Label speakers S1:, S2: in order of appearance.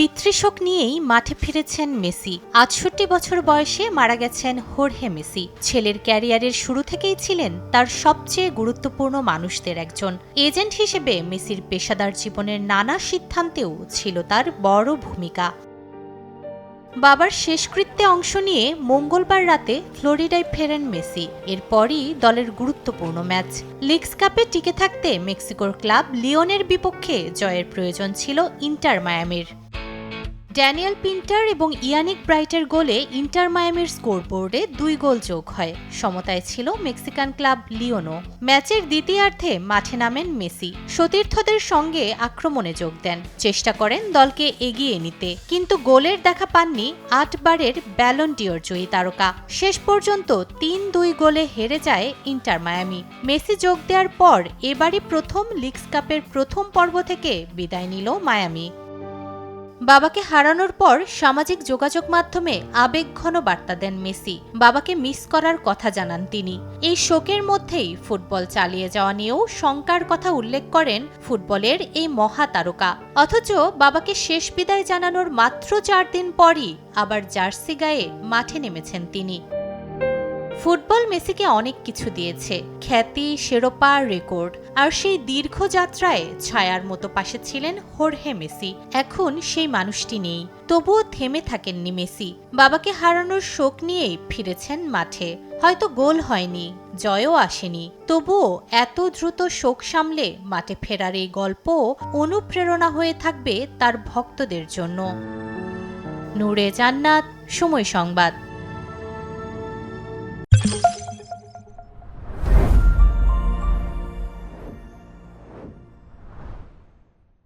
S1: পিতৃশোক নিয়েই মাঠে ফিরেছেন মেসি। ৬৮ বছর বয়সে মারা গেছেন হোর্হে মেসি। ছেলের ক্যারিয়ারের শুরু থেকেই ছিলেন তার সবচেয়ে গুরুত্বপূর্ণ মানুষদের একজন। এজেন্ট হিসেবে মেসির পেশাদার জীবনের নানা সিদ্ধান্তেও ছিল তার বড় ভূমিকা। বাবার শেষকৃত্যে অংশ নিয়ে মঙ্গলবার রাতে ফ্লোরিডায় ফেরেন মেসি। এরপরই দলের গুরুত্বপূর্ণ ম্যাচ লিগস কাপে টিকে থাকতে মেক্সিকোর ক্লাব লিওনের বিপক্ষে জয়ের প্রয়োজন ছিল ইন্টার মায়ামির। ড্যানিয়েল পিন্টার এবং ইয়ানিক ব্রাইটের গোলে ইন্টার মায়ামির স্কোরবোর্ডে ২ গোল যোগ হয়। সমতায় ছিল মেক্সিকান ক্লাব লিওনো। ম্যাচের দ্বিতীয়ার্ধে মাঠে নামেন মেসি। সতীর্থদের সঙ্গে আক্রমণে যোগ দেন, চেষ্টা করেন দলকে এগিয়ে নিতে, কিন্তু গোলের দেখা পাননি ৮ বারের ব্যালন ডিওর জয়ী তারকা। শেষ পর্যন্ত ৩-২ গোলে হেরে যায় ইন্টার মায়ামি। মেসি যোগ দেওয়ার পর এবারই প্রথম লিগস কাপের প্রথম পর্ব থেকে বিদায় নিল মায়ামি। বাবাকে হারানোর পর সামাজিক যোগাযোগ মাধ্যমে আবেগঘন বার্তা দেন মেসি। বাবাকে মিস করার কথা জানান তিনি। এই শোকের মধ্যেই ফুটবল চালিয়ে যাওয়া নিয়েও শঙ্কার কথা উল্লেখ করেন ফুটবলের এই মহাতারকা। অথচ বাবাকে শেষ বিদায় জানানোর মাত্র ৪ দিন পরই আবার জার্সি গায়ে মাঠে নেমেছেন তিনি। ফুটবল মেসিকে অনেক কিছু দিয়েছে, খ্যাতি, শিরোপা, রেকর্ড। আর সেই দীর্ঘ যাত্রায় ছায়ার মতো পাশে ছিলেন হোর্হে মেসি। এখন সেই মানুষটি নেই, তবুও থেমে থাকেননি মেসি। বাবাকে হারানোর শোক নিয়েই ফিরেছেন মাঠে। হয়তো গোল হয়নি, জয়ও আসেনি, তবুও এত দ্রুত শোক সামলে মাঠে ফেরার এই গল্প অনুপ্রেরণা হয়ে থাকবে তার ভক্তদের জন্য। নূরে জান্নাত, সময় সংবাদ।